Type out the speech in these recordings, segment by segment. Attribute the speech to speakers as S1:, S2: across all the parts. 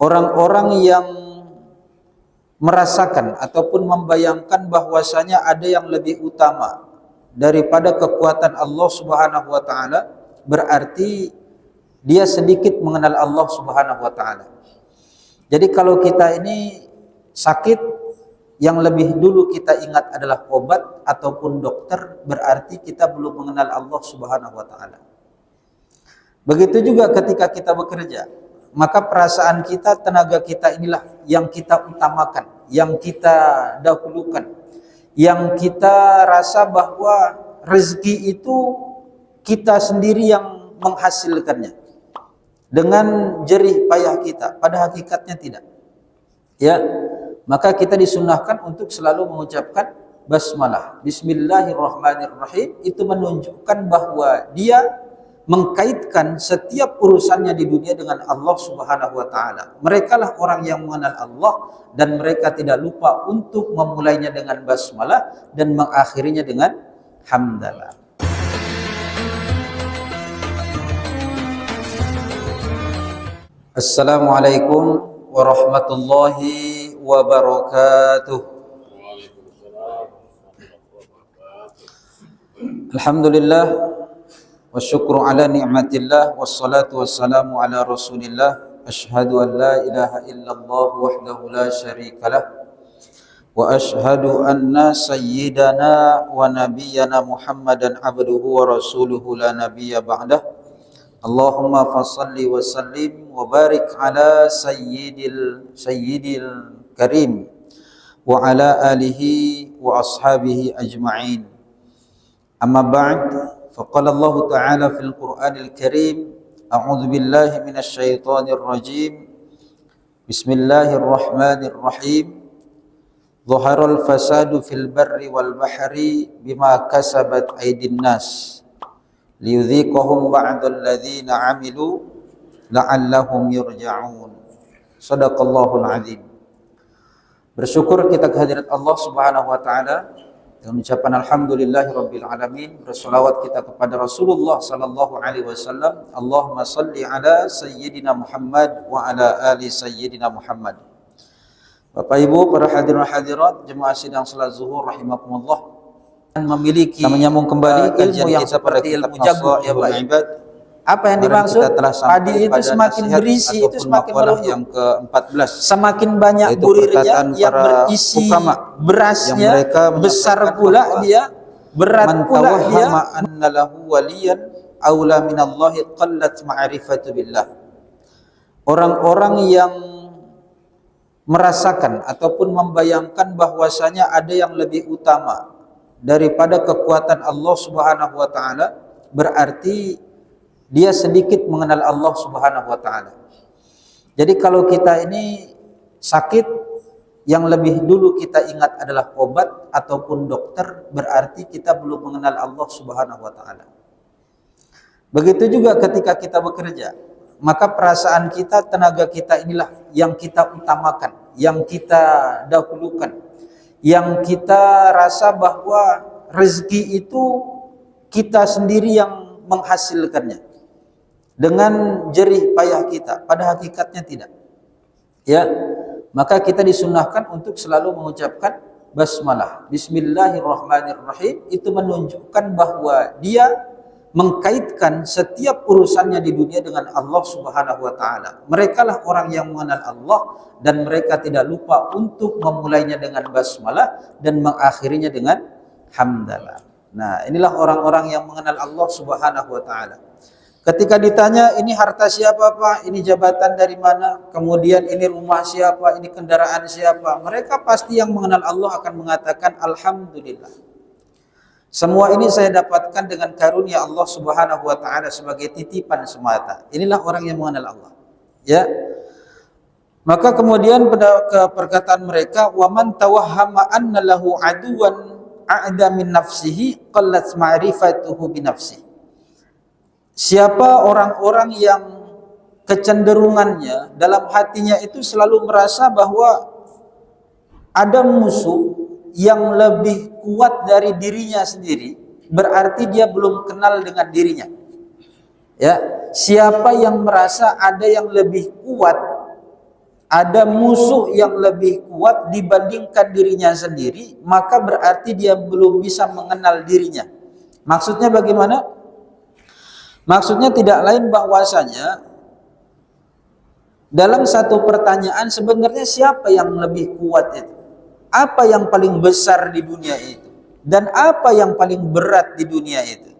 S1: Orang-orang yang merasakan ataupun membayangkan bahwasanya ada yang lebih utama daripada kekuatan Allah Subhanahu wa taala, berarti dia sedikit mengenal Allah Subhanahu wa taala. Jadi kalau kita ini sakit, yang lebih dulu kita ingat adalah obat ataupun dokter, berarti kita belum mengenal Allah Subhanahu wa taala. Begitu juga ketika kita bekerja, maka perasaan kita, tenaga kita inilah yang kita utamakan, yang kita dahulukan, yang kita rasa bahwa rezeki itu kita sendiri yang menghasilkannya dengan jerih payah kita. Pada hakikatnya tidak. Ya, maka kita disunahkan untuk selalu mengucapkan basmalah, Bismillahirrahmanirrahim. Itu menunjukkan bahwa dia mengkaitkan setiap urusannya di dunia dengan Allah Subhanahu wa taala. Mereka lah orang yang mengenal Allah, dan mereka tidak lupa untuk memulainya dengan basmalah dan mengakhirinya dengan hamdalah. Assalamualaikum warahmatullahi wabarakatuh. Alhamdulillah wasyukru ala ni'matillah, wassalatu wassalamu ala rasulillah. Ashhadu an la ilaha illallah wahdahu la syarikalah, wa ashhadu anna sayyidana wa nabiyyana Muhammadan abduhu wa rasuluhu la nabiyya ba'dah. Allahumma fassalli wa sallim wa barik ala sayyidil karim wa ala alihi wa ashabihi ajma'in. Amma ba'd, faqala Allah Ta'ala fil Qur'anil Karim, a'udzu billahi minasy syaithanir rajim. Bismillahirrahmanirrahim. Dhaharal fasadu fil barri wal bahri bima kasabat aydin nas liyudhiqahum ba'dal ladzina 'amilu la'allahum yurja'un. Shadaqallahul 'azim. Bersyukur kita kehadirat Allah Subhanahu wa taala dengan ucapan alhamdulillahirabbil alamin. Berselawat kita kepada Rasulullah sallallahu alaihi wasallam. Allahumma shalli ala sayyidina Muhammad wa ala ali sayyidina Muhammad. Bapak Ibu, para hadirin hadirat jemaah sidang salat zuhur rahimakumullah, memiliki kita menyambung kembali ilmu yang seperti ilmu jago ya Pak Ibad. Apa yang dimaksud? Padi itu semakin berisi, itu semakin melunyuk. Yang ke-14, semakin banyak burirnya yang berisi berasnya, besar pula dia, berat pula dia. Anna lahu waliyan aula minallahi qallat ma'rifatu billah. Orang-orang yang merasakan ataupun membayangkan bahwasanya ada yang lebih utama daripada kekuatan Allah Subhanahu wa taala, berarti dia sedikit mengenal Allah Subhanahu wa taala. Jadi kalau kita ini sakit, yang lebih dulu kita ingat adalah obat ataupun dokter, berarti kita belum mengenal Allah Subhanahu wa taala. Begitu juga ketika kita bekerja, maka perasaan kita, tenaga kita inilah yang kita utamakan, yang kita dahulukan, yang kita rasa bahwa rezeki itu kita sendiri yang menghasilkannya dengan jerih payah kita. Pada hakikatnya tidak. Ya, maka kita disunahkan untuk selalu mengucapkan basmalah, Bismillahirrahmanirrahim. Itu menunjukkan bahwa dia mengkaitkan setiap urusannya di dunia dengan Allah Subhanahu wa taala. Mereka lah orang yang mengenal Allah, dan mereka tidak lupa untuk memulainya dengan basmalah dan mengakhirinya dengan hamdalah. Nah, inilah orang-orang yang mengenal Allah Subhanahu wa taala. Ketika ditanya, ini harta siapa Pak? Ini jabatan dari mana? Kemudian ini rumah siapa? Ini kendaraan siapa? Mereka pasti yang mengenal Allah akan mengatakan alhamdulillah. Semua ini saya dapatkan dengan karunia Allah Subhanahu wa taala sebagai titipan semata. Inilah orang yang mengenal Allah. Ya. Maka kemudian pada perkataan mereka, wa man tawahhama anna lahu aduwan a'da min nafsihi qallat ma'rifatuhu bi nafsihi. Siapa orang-orang yang kecenderungannya dalam hatinya itu selalu merasa bahwa ada musuh yang lebih kuat dari dirinya sendiri, berarti dia belum kenal dengan dirinya. Ya, siapa yang merasa ada yang lebih kuat ada musuh yang lebih kuat dibandingkan dirinya sendiri, maka berarti dia belum bisa mengenal dirinya. Maksudnya bagaimana? Maksudnya tidak lain bahwasanya dalam satu pertanyaan sebenarnya siapa yang lebih kuat itu? Apa yang paling besar di dunia itu? Dan apa yang paling berat di dunia itu?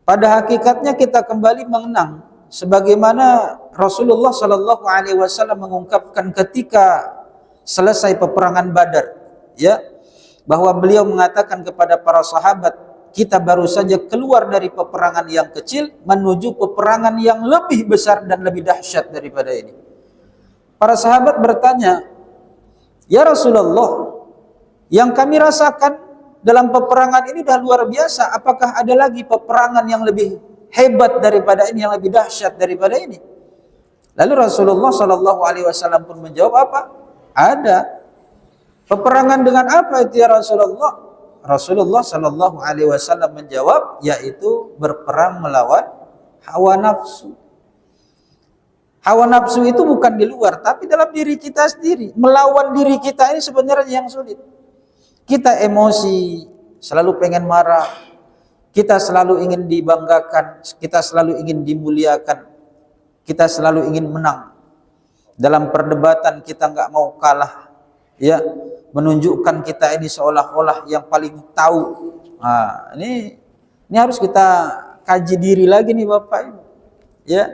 S1: Pada hakikatnya kita kembali mengenang sebagaimana Rasulullah Shallallahu Alaihi Wasallam mengungkapkan ketika selesai peperangan Badar, ya, bahwa beliau mengatakan kepada para sahabat, kita baru saja keluar dari peperangan yang kecil menuju peperangan yang lebih besar dan lebih dahsyat daripada ini. Para sahabat bertanya, ya Rasulullah, yang kami rasakan dalam peperangan ini dah luar biasa, apakah ada lagi peperangan yang lebih hebat daripada ini, yang lebih dahsyat daripada ini? Lalu Rasulullah Shallallahu Alaihi Wasallam pun menjawab, apa? Ada. Peperangan dengan apa itu ya Rasulullah? Rasulullah Shallallahu Alaihi Wasallam menjawab, yaitu berperang melawan hawa nafsu. Hawa nafsu itu bukan di luar, tapi dalam diri kita sendiri. Melawan diri kita ini sebenarnya yang sulit. Kita emosi, selalu pengen marah, kita selalu ingin dibanggakan, kita selalu ingin dimuliakan, kita selalu ingin menang. Dalam perdebatan kita nggak mau kalah, ya, menunjukkan kita ini seolah-olah yang paling tahu. Nah, ini harus kita kaji diri lagi nih Bapak Ibu, ya.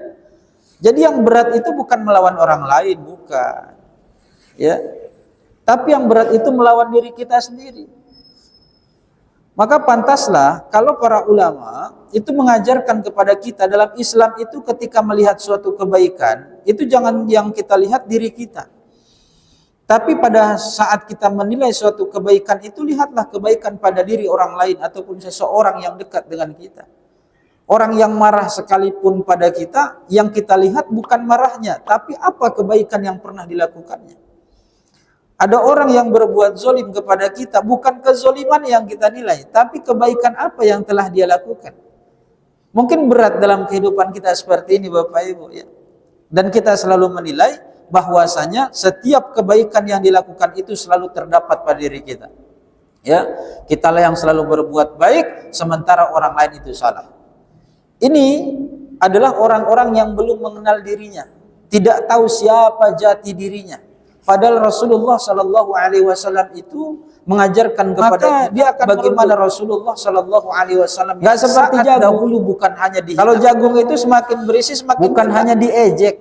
S1: Jadi yang berat itu bukan melawan orang lain, bukan, ya. Tapi yang berat itu melawan diri kita sendiri. Maka pantaslah kalau para ulama itu mengajarkan kepada kita dalam Islam itu ketika melihat suatu kebaikan, itu jangan yang kita lihat diri kita. Tapi pada saat kita menilai suatu kebaikan itu, lihatlah kebaikan pada diri orang lain ataupun seseorang yang dekat dengan kita. Orang yang marah sekalipun pada kita, yang kita lihat bukan marahnya, tapi apa kebaikan yang pernah dilakukannya. Ada orang yang berbuat zolim kepada kita, bukan kezoliman yang kita nilai, tapi kebaikan apa yang telah dia lakukan. Mungkin berat dalam kehidupan kita seperti ini Bapak Ibu, ya. Dan kita selalu menilai bahwasanya setiap kebaikan yang dilakukan itu selalu terdapat pada diri kita. Ya, kitalah yang selalu berbuat baik sementara orang lain itu salah. Ini adalah orang-orang yang belum mengenal dirinya, tidak tahu siapa jati dirinya. Padahal Rasulullah Shallallahu Alaihi Wasallam itu mengajarkan kepada dia akan bagaimana Rasulullah Shallallahu Alaihi Wasallam nggak seperti jagung dahulu, bukan hanya dihina. Kalau jagung itu semakin berisi semakin bukan hanya diejek,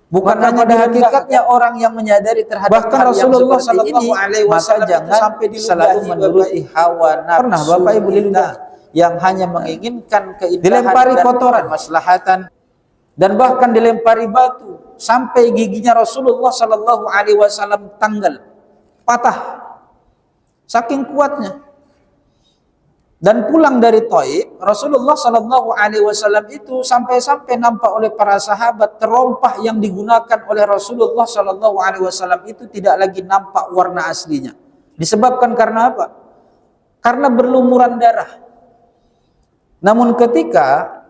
S1: bukan hanya pada hakikatnya orang yang menyadari terhadap bahkan Rasulullah Shallallahu Alaihi Wasallam jangan sampai selalu menuruti hawa nafsu. Pernah Bapak Ibu lihat yang hanya menginginkan keindahan, dilempari kotoran, maslahatan, dan bahkan dilempari batu sampai giginya Rasulullah Shallallahu Alaihi Wasallam tanggal, patah, saking kuatnya. Dan pulang dari Taif, Rasulullah Shallallahu Alaihi Wasallam itu sampai-sampai nampak oleh para sahabat terompah yang digunakan oleh Rasulullah Shallallahu Alaihi Wasallam itu tidak lagi nampak warna aslinya. Disebabkan karena apa? Karena berlumuran darah. Namun ketika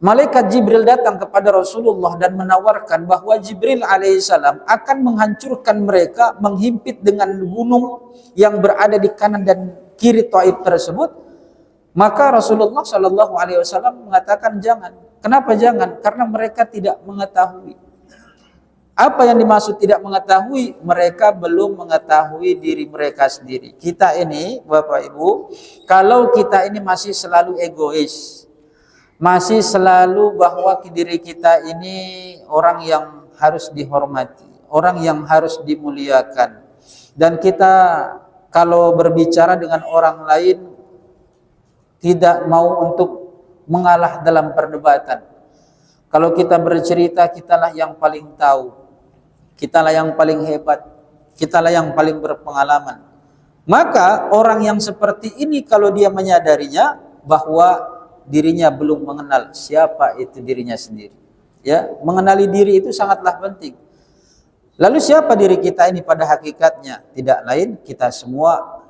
S1: Malaikat Jibril datang kepada Rasulullah dan menawarkan bahwa Jibril alaihissalam akan menghancurkan mereka, menghimpit dengan gunung yang berada di kanan dan kiri Taif tersebut, maka Rasulullah Shallallahu Alaihi Wasallam mengatakan jangan. Kenapa jangan? Karena mereka tidak mengetahui. Apa yang dimaksud tidak mengetahui? Mereka belum mengetahui diri mereka sendiri. Kita ini, Bapak Ibu, kalau kita ini masih selalu egois, masih selalu bahwa diri kita ini orang yang harus dihormati, orang yang harus dimuliakan, dan kita kalau berbicara dengan orang lain tidak mau untuk mengalah dalam perdebatan. Kalau kita bercerita, kitalah yang paling tahu, kitalah yang paling hebat, kitalah yang paling berpengalaman. Maka orang yang seperti ini kalau dia menyadarinya bahwa dirinya belum mengenal siapa itu dirinya sendiri, ya, mengenali diri itu sangatlah penting. Lalu siapa diri kita ini pada hakikatnya? Tidak lain, kita semua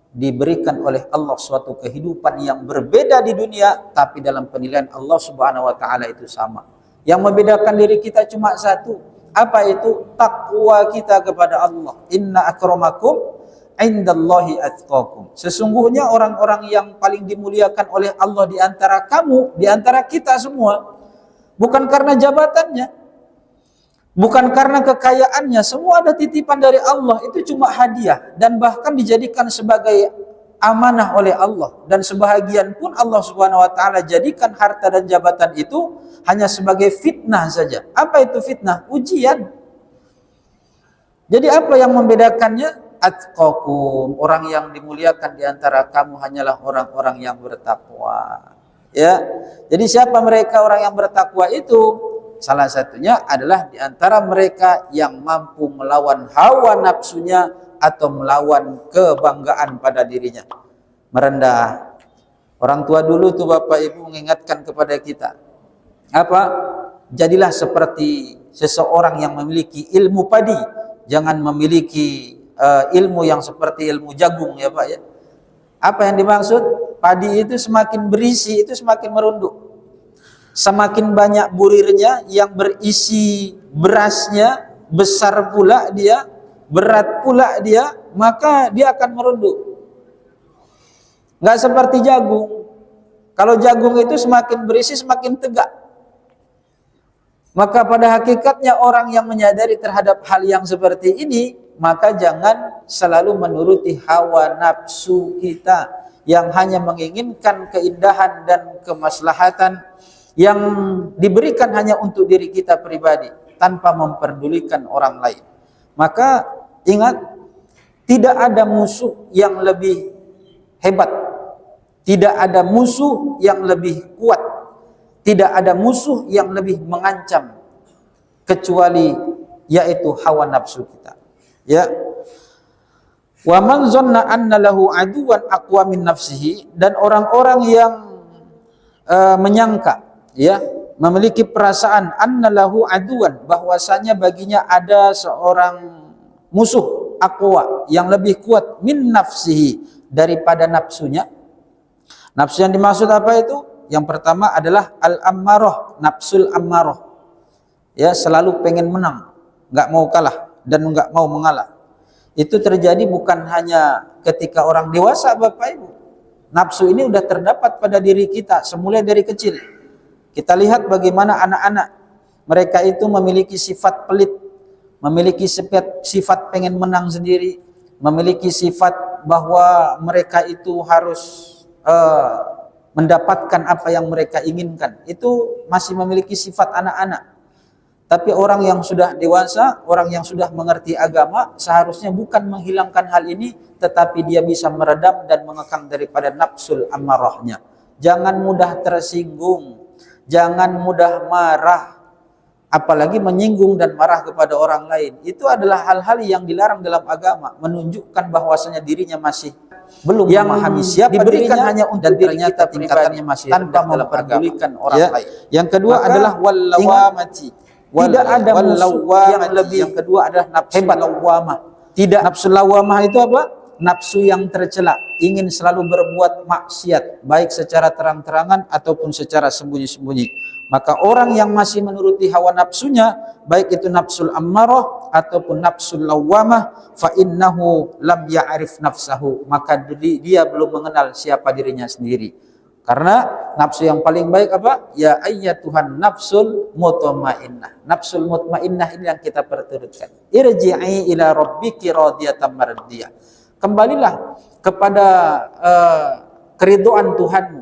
S1: diberikan oleh Allah suatu kehidupan yang berbeda di dunia, tapi dalam penilaian Allah Subhanahu wa taala itu sama. Yang membedakan diri kita cuma satu, Apa itu? Takwa kita kepada Allah. Inna akramakum indallahi atqakum. Sesungguhnya orang-orang yang paling dimuliakan oleh Allah di antara kamu, di antara kita semua, bukan karena jabatannya, bukan karena kekayaannya, semua ada titipan dari Allah, itu cuma hadiah dan bahkan dijadikan sebagai amanah oleh Allah, dan sebahagian pun Allah Subhanahu wa taala jadikan harta dan jabatan itu hanya sebagai fitnah saja. Apa itu fitnah? Ujian. Jadi apa yang membedakannya? Atqakum, orang yang dimuliakan di antara kamu hanyalah orang-orang yang bertakwa. Ya. Jadi siapa mereka orang yang bertakwa itu? Salah satunya adalah di antara mereka yang mampu melawan hawa nafsunya atau melawan kebanggaan pada dirinya. Merendah. Orang tua dulu tuh Bapak Ibu mengingatkan kepada kita. Apa? Jadilah seperti seseorang yang memiliki ilmu padi. Jangan memiliki ilmu yang seperti ilmu jagung, ya Pak ya. Apa yang dimaksud? Padi itu semakin berisi itu semakin merunduk. Semakin banyak burirnya yang berisi berasnya, besar pula dia, berat pula dia, maka dia akan merunduk. Nggak seperti jagung. Kalau jagung itu semakin berisi semakin tegak. Maka pada hakikatnya orang yang menyadari terhadap hal yang seperti ini, maka jangan selalu menuruti hawa nafsu kita yang hanya menginginkan keindahan dan kemaslahatan yang diberikan hanya untuk diri kita pribadi tanpa memperdulikan orang lain. Maka ingat, tidak ada musuh yang lebih hebat, tidak ada musuh yang lebih kuat, tidak ada musuh yang lebih mengancam kecuali yaitu hawa nafsu kita. Ya. Wa man zanna anna lahu aduwan aqwa min nafsihi, dan orang-orang yang menyangka, ya, memiliki perasaan anna lahu aduwan, bahwasanya baginya ada seorang musuh aqwa yang lebih kuat min nafsihi, daripada nafsunya. Nafsu yang dimaksud apa itu? Yang pertama adalah al-ammarah, nafsul ammarah. Ya, selalu pengen menang, enggak mau kalah dan enggak mau mengalah. Itu terjadi bukan hanya ketika orang dewasa Bapak Ibu. Nafsu ini sudah terdapat pada diri kita semulai dari kecil. Kita lihat bagaimana anak-anak, mereka itu memiliki sifat pelit, memiliki sifat pengen menang sendiri, memiliki sifat bahwa mereka itu harus mendapatkan apa yang mereka inginkan. Itu masih memiliki sifat anak-anak. Tapi orang yang sudah dewasa, orang yang sudah mengerti agama, seharusnya bukan menghilangkan hal ini, tetapi dia bisa meredam dan mengekang daripada nafsul amarahnya. Jangan mudah tersinggung, jangan mudah marah, apalagi menyinggung dan marah kepada orang lain. Itu adalah hal-hal yang dilarang dalam agama, menunjukkan bahwasanya dirinya masih belum memahami siapa diberikan dirinya, hanya untuk dan ternyata tingkatannya masih tanpa memperdulikan orang lain. Yang kedua adalah wallawamati. Tidak ada musuh yang lebih. Yang kedua adalah nafsu lawamah. Tidak. Nafsu lawamah itu apa? Nafsu yang tercela, ingin selalu berbuat maksiat, baik secara terang-terangan ataupun secara sembunyi-sembunyi. Maka orang yang masih menuruti hawa nafsunya, baik itu nafsul ammarah ataupun nafsul lawamah, fa innahu lam ya'rif nafsahu, maka dia belum mengenal siapa dirinya sendiri. Karena nafsu yang paling baik apa? Ya ayyatuhan nafsul mutmainnah. Nafsul mutmainnah ini yang kita perturutkan. Irji'i ila rabbiki radiyatan mardiyah. Kembalilah kepada keridhaan Tuhanmu.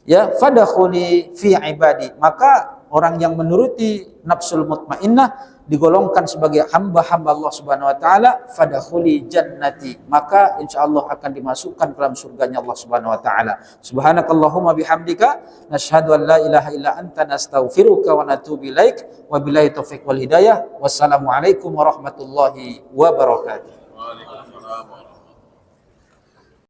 S1: Ya, fadkhuli fi ibadi. Maka orang yang menuruti nafsul mutmainnah digolongkan sebagai hamba-hamba Allah Subhanahu wa taala, fadkhuli jannati, maka insyaallah akan dimasukkan ke dalam surganya Allah Subhanahu wa taala. Subhanakallahumma bihamdika nasyhadu an la ilaha illa anta nastaghfiruka wa natubu ilaik, wa billahi taufiq wal hidayah. Wassalamu alaikum warahmatullahi wabarakatuh. Waalaikumsalam.